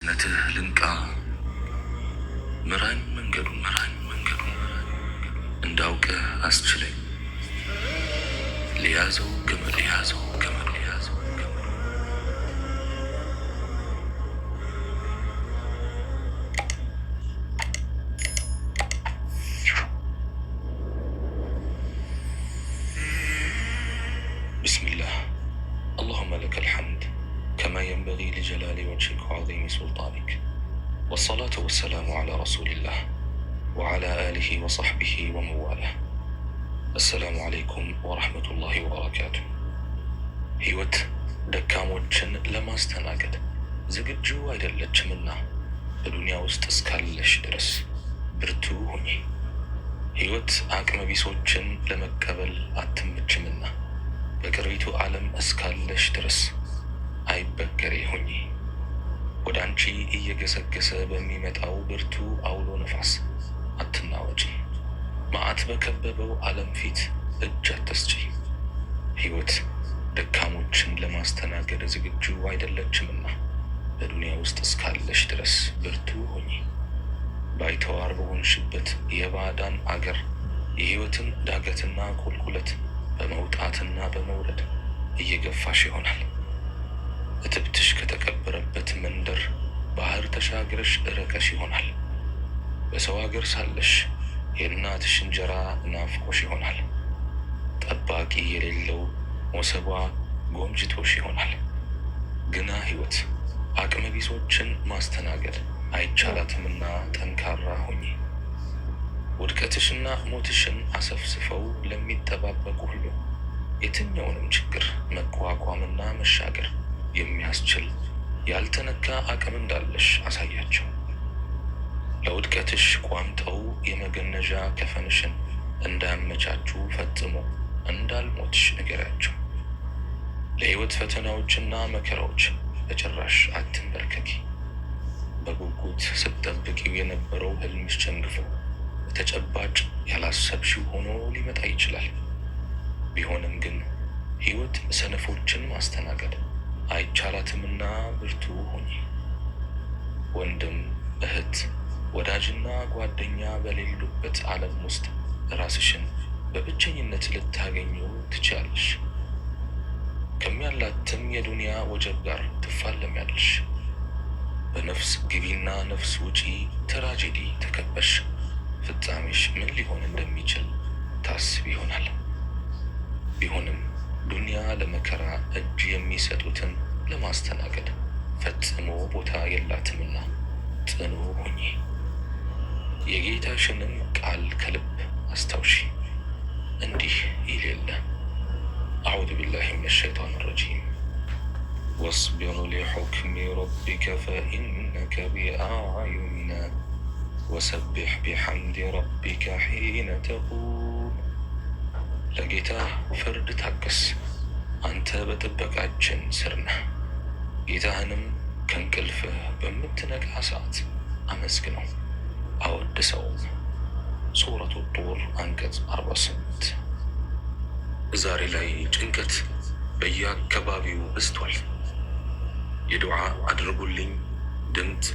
ነትህ ልንቃ ምራኝ መንገዱን እንዳውቅ አስችለኝ ሊያዘው ገመድ ቢስሚላህ اللهم لك الحمد كما ينبغي لجلال وجهك وعظيم سلطانك والصلاة والسلام على رسول الله وعلى آله وصحبه ومن والاه السلام عليكم ورحمة الله وبركاته ህይወት ደካሞችን ለማስተናገድ ዝግጁ አይደለችምና በዱንያ ውስጥ እስካለሽ ድረስ ብርቱ ሁኚ። ህይወት አቅመ ቢሶችን ለመቀበል አትመችምና በቅርቢቱ ዓለም እስካለሽ ድረስ አይበገሬ ሁኚ። ወደ አንቺ እየገሰገሰ በሚመጣው ብርቱ አውሎ ነፋስ አትናወጪ። መዓት በከበበው ዓለም ፊት እጅ አትስጪ። ህይወት ደካሞችን ለማስተናገድ ዝግጁ አይደለችምና በዱንያ ውስጥ እስካለሽ ድረስ ብርቱ ሁኚ። ባይተዋር በሆንሽበት የባዕዳን አገር የህይወትን ዳገትና ቁልቁለት በመውጣትና በመውረድ እየገፋሽ ይሆናል። እትብትሽ ከተቀበረበት መንደር ባህር ተሻግረሽ እረቀሽ ይሆናል። በሰው ሀገር ሳለሽ የእናትሽ እንጀራ ናፍቆሽ ይሆናል። ጠባቂ የሌለው ሞሰቧ ጎምጅቶሽ ይሆናል። ግና ህይወት አቅመ ቢሶችን ማስተናገድ አይቻላትምና ጠንካራ ሁኚ። ውድቀትሽና ሞትሽን አሰፍስፈው ለሚጠባበቁ ሁሉ የትኛውንም ችግር መቋቋምና መሻገር የሚያስችል ያልተነካ አቅም እንዳለሽ አሳያቸው። ለውድቀትሽ ቋምጠው የመገነዣ ከፈንሽን እንዳያመቻቹ ፈጽሞ እንዳልሞትሽ ንገሪያቸው። ለህይወት ፈተናዎችና መከራዎች በጭራሽ አትንበርከኪ። በጉጉት ስትጠብቂው የነበረው ህልምሽ ጨንግፎ በተጨባጭ ያላሰብሽው ሆኖ ሊመጣ ይችላል። ቢሆንም ግን ህይወት ሰነፎችን ማስተናገድ አይቻላትምና ብርቱ ሁኚ። ወንድም፣ እህት፣ ወዳጅና ጓደኛ በሌሉበት ዓለም ውስጥ ራስሽን በብቸኝነት ልታገኙ ትችያለሽ። ከሚያላትም የዱንያ ወጀብ ጋር ትፋለሚያለሽ። በነፍስ ግቢና ነፍስ ውጪ ትራጀዲ ተከበሽ ፍጻሜሽ ምን ሊሆን እንደሚችል ታስብ ይሆናል። ቢሆንም ዱንያ ለመከራ እጅ የሚሰጡትን ለማስተናገድ ፈጽሞ ቦታ የላትምና ጽኑ ሁኚ። የጌታሽንም ቃል ከልብ አስታውሺ። እንዲህ ይል የለ አዑዙ ቢላሂ ሚነ ሸይጣን ረጂም ወስቢር ሊሑክሚ ረቢከ ፈኢነከ ቢአዕዩኒና ወሰቢሕ ቢሐምድ ረቢከ ሒነ ተቁም። ለጌታ ፍርድ ታገስ፣ አንተ በጥበቃችን ስር ነህ። ጌታህንም ከእንቅልፍህ በምትነቃ ሰዓት አመስግነው አወድሰውም። ሱረቱ ጡር አንቀጽ 48። ዛሬ ላይ ጭንቀት በየአካባቢው በዝቷል። የዱዓ አድርጉልኝ ድምፅ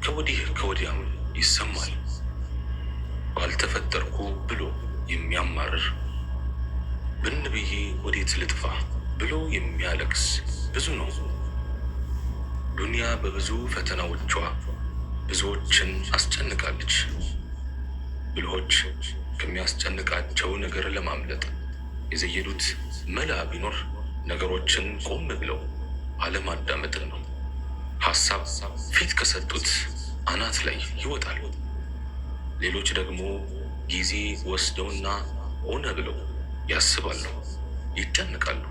ከወዲህ ከወዲያም ይሰማል። ባልተፈጠርኩ ብሎ የሚያማርር፣ ብን ብዬ ወዴት ልጥፋ ብሎ የሚያለቅስ ብዙ ነው። ዱንያ በብዙ ፈተናዎቿ ብዙዎችን አስጨንቃለች። ብልሆች ከሚያስጨንቃቸው ነገር ለማምለጥ የዘየዱት መላ ቢኖር ነገሮችን ቆም ብለው አለማዳመጥን ነው። ሐሳብ ፊት ከሰጡት አናት ላይ ይወጣል። ሌሎች ደግሞ ጊዜ ወስደውና ሆነ ብለው ያስባሉ፣ ይጨንቃሉ።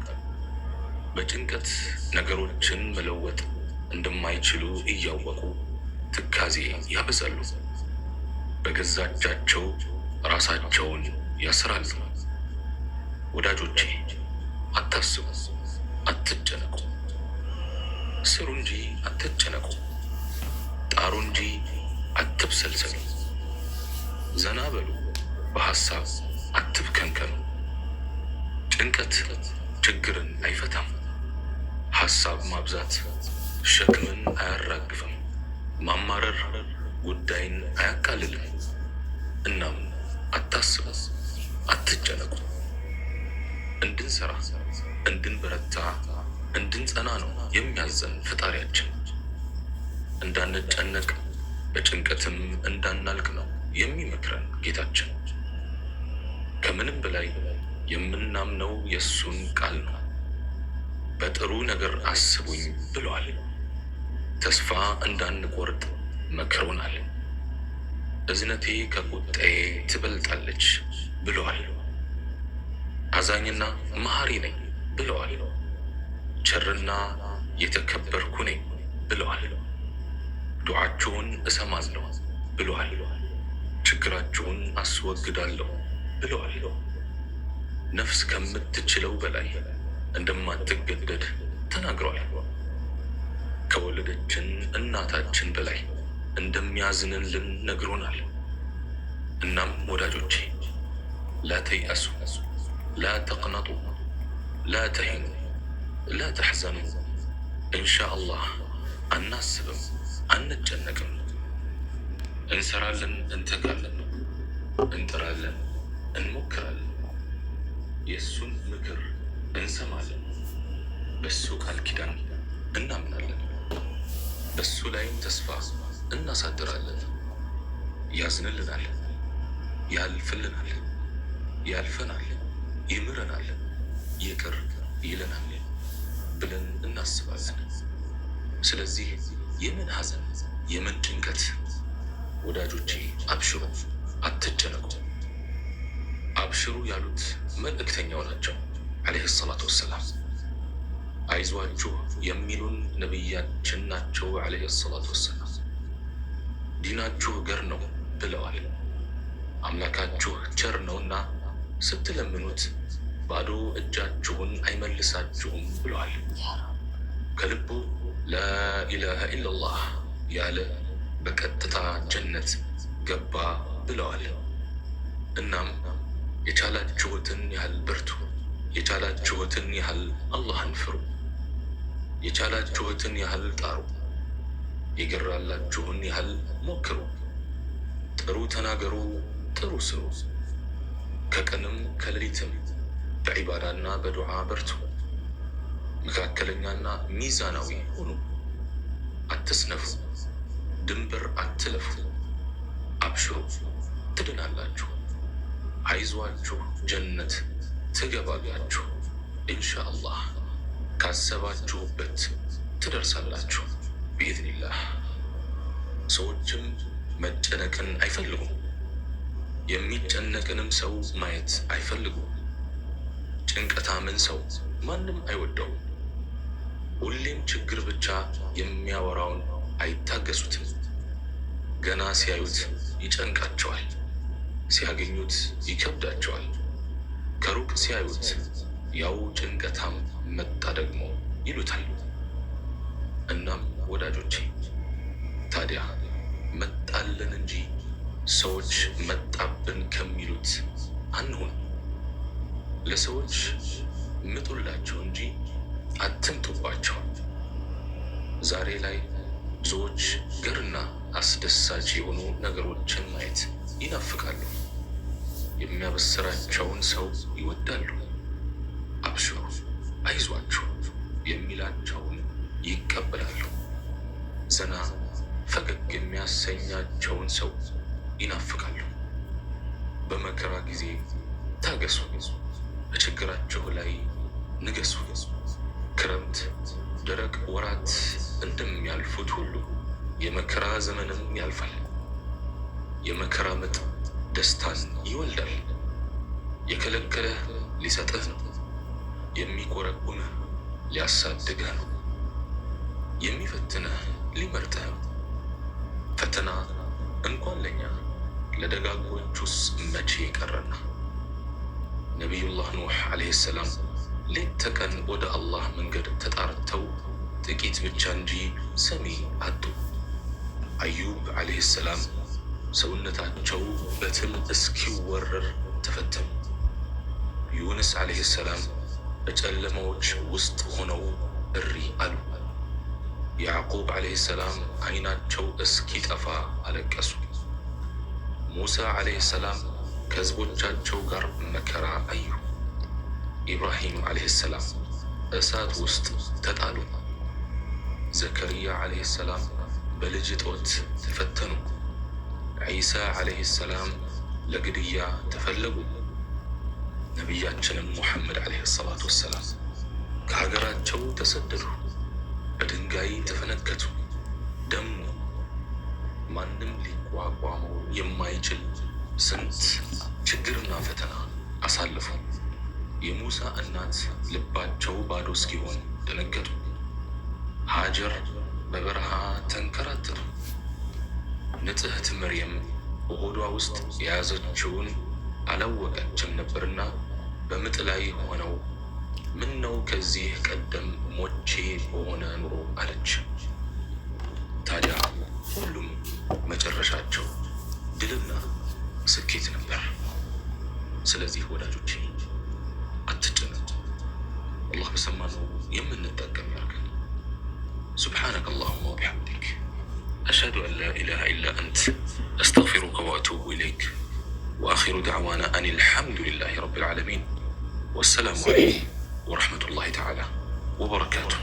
በጭንቀት ነገሮችን መለወጥ እንደማይችሉ እያወቁ ትካዜ ያበዛሉ። በገዛ እጃቸው ራሳቸውን ያስራሉ። ወዳጆቼ አታስቡ፣ አትጨነቁ። ስሩ እንጂ አትጨነቁ። ጣሩ እንጂ አትብሰልሰሉ። ዘና በሉ፣ በሐሳብ አትብከንከኑ። ጭንቀት ችግርን አይፈታም። ሐሳብ ማብዛት ሸክምን አያራግፍም። ማማረር ጉዳይን አያቃልልም። እናም አታስቡ፣ አትጨነቁ። እንድንሰራ፣ እንድንበረታ፣ እንድንጸና ነው የሚያዘን ፈጣሪያችን። እንዳንጨነቅ በጭንቀትም እንዳናልቅ ነው የሚመክረን ጌታችን። ከምንም በላይ የምናምነው የእሱን ቃል ነው። በጥሩ ነገር አስቡኝ ብለዋል። ተስፋ እንዳንቆርጥ መክሮናል። እዝነቴ ከቁጣዬ ትበልጣለች ብለዋል። አዛኝና መሐሪ ነኝ ብለዋል። ቸርና የተከበርኩ ነኝ ብለዋል። ዱዓችሁን እሰማለሁ ብለዋል። ችግራችሁን አስወግዳለሁ ብለዋል። ነፍስ ከምትችለው በላይ እንደማትገደድ ተናግረዋል። ከወለደችን እናታችን በላይ እንደሚያዝንልን ነግሮናል። እናም ወዳጆቼ ላ ተይአሱ፣ ላ ተቅነጡ፣ ላ ተሂኑ፣ ላ ተሕዘኑ። ኢንሻአላህ አናስብም፣ አንጨነቅም። እንሰራለን፣ እንተጋለን፣ እንጥራለን፣ እንሞክራለን። የእሱን ምክር እንሰማለን። በሱ ቃል ኪዳን እናምናለን። በሱ ላይም ተስፋ እናሳድራለን። ያዝንልናል፣ ያልፍልናል፣ ያልፈናል፣ ይምረናል፣ ይቅር ይለናል ብለን እናስባለን። ስለዚህ የምን ሐዘን፣ የምን ጭንቀት? ወዳጆቼ አብሽሩ፣ አትጨነቁ። አብሽሩ ያሉት መልእክተኛው ናቸው ዓለይሂ ሰላቱ ወሰላም። አይዟችሁ የሚሉን ነቢያችን ናቸው ዓለይሂ ሰላቱ ወሰላም። ዲናችሁ ገር ነው ብለዋል። አምላካችሁ ቸር ነውና ስትለምኑት ባዶ እጃችሁን አይመልሳችሁም ብለዋል። ከልቡ ላኢላሃ ኢለላህ ያለ በቀጥታ ጀነት ገባ ብለዋል። እናም የቻላችሁትን ያህል በርቱ፣ የቻላችሁትን ያህል አላህን ፍሩ፣ የቻላችሁትን ያህል ጣሩ፣ የገራላችሁን ያህል ሞክሩ፣ ጥሩ ተናገሩ፣ ጥሩ ስሩ። ከቀንም ከሌሊትም በዒባዳና በዱዓ በርቱ። መካከለኛና ሚዛናዊ ሁኑ። አትስነፉ፣ ድንበር አትለፉ። አብሽሩ፣ ትድናላችሁ። አይዟችሁ፣ ጀነት ትገባላችሁ። ኢንሻአላህ ካሰባችሁበት ትደርሳላችሁ ቢኢዝኒላህ። ሰዎችም መጨነቅን አይፈልጉም። የሚጨነቅንም ሰው ማየት አይፈልጉም። ጭንቀታምን ሰው ማንም አይወደውም። ሁሌም ችግር ብቻ የሚያወራውን አይታገሱትም። ገና ሲያዩት ይጨንቃቸዋል፣ ሲያገኙት ይከብዳቸዋል። ከሩቅ ሲያዩት ያው ጭንቀታም መጣ ደግሞ ይሉታል። እናም ወዳጆቼ ታዲያ መጣልን እንጂ ሰዎች መጣብን ከሚሉት አንሁን። ለሰዎች ምጡላቸው እንጂ አትምጡባቸው። ዛሬ ላይ ብዙዎች ገርና አስደሳች የሆኑ ነገሮችን ማየት ይናፍቃሉ። የሚያበስራቸውን ሰው ይወዳሉ። አብሽሩ፣ አይዟችሁ የሚላቸውን ይቀበላሉ። ዘና ፈገግ የሚያሰኛቸውን ሰው ይናፍቃሉ። በመከራ ጊዜ ታገሱ፣ በችግራቸው ላይ ንገሱ። ክረምት፣ ደረቅ ወራት እንደሚያልፉት ሁሉ የመከራ ዘመንም ያልፋል። የመከራ ምጥ ደስታን ይወልዳል። የከለከለህ ሊሰጥህ ነው። የሚቆረቁምህ ሊያሳድግህ ነው። የሚፈትንህ ሊመርጥህ ነው። ፈተና እንኳን ለኛ ለደጋጎቹስ መቼ ቀረና። ነቢዩላህ ኑህ ዓለይሂ ሰላም ሌት ተቀን ወደ አላህ መንገድ ተጣርተው ጥቂት ብቻ እንጂ ሰሚ አጡ። አዩብ ዓለይሂ ሰላም ሰውነታቸው በትል እስኪወረር ተፈተኑ። ዩኑስ ዓለይሂ ሰላም በጨለማዎች ውስጥ ሆነው እሪ አሉ። ያዕቁብ ዓለይሂ ሰላም አይናቸው እስኪጠፋ አለቀሱ። ሙሳ ዓለይሂ ሰላም ከህዝቦቻቸው ጋር መከራ አዩ። ኢብራሂም ዓለይሂ ሰላም እሳት ውስጥ ተጣሉ። ዘከርያ ዓለይሂ ሰላም በልጅ እጦት ተፈተኑ። ዒሳ ዓለይሂ ሰላም ለግድያ ተፈለጉ። ነቢያችንም ሙሐመድ ዓለይሂ ሰላቱ ወሰላም ከሀገራቸው ተሰደዱ፣ በድንጋይ ተፈነከቱ፣ ደሙ። ማንም ሊቋቋመው የማይችል ስንት ችግርና ፈተና አሳልፉ። የሙሳ እናት ልባቸው ባዶ እስኪሆን ደነገጡ። ሃጀር በበረሃ ተንከራተቱ። ንጽሕት መርየም በሆዷ ውስጥ የያዘችውን አላወቀችም ነበርና በምጥ ላይ ሆነው ምን ነው ከዚህ ቀደም ሞቼ በሆነ ኑሮ አለች። ታዲያ ሁሉም መጨረሻቸው ድልና ስኬት ነበር። ስለዚህ ወዳጆቼ አትጨነቁ፣ አላህ በሰማነው የምንጠቀም ያርገን። ሱብሓነከ አላሁመ ወቢሐምዲክ አሽሀዱ አን ላ ኢላሃ ኢላ አንት አስተግፊሩከ ወአቱቡ ኢለይክ ወአኺሩ ደዕዋና አን አልሐምዱሊላሂ ረቢል ዓለሚን ወሰላሙ ዓለይኩም ወረሕመቱላሂ ተዓላ ወበረካቱሁ።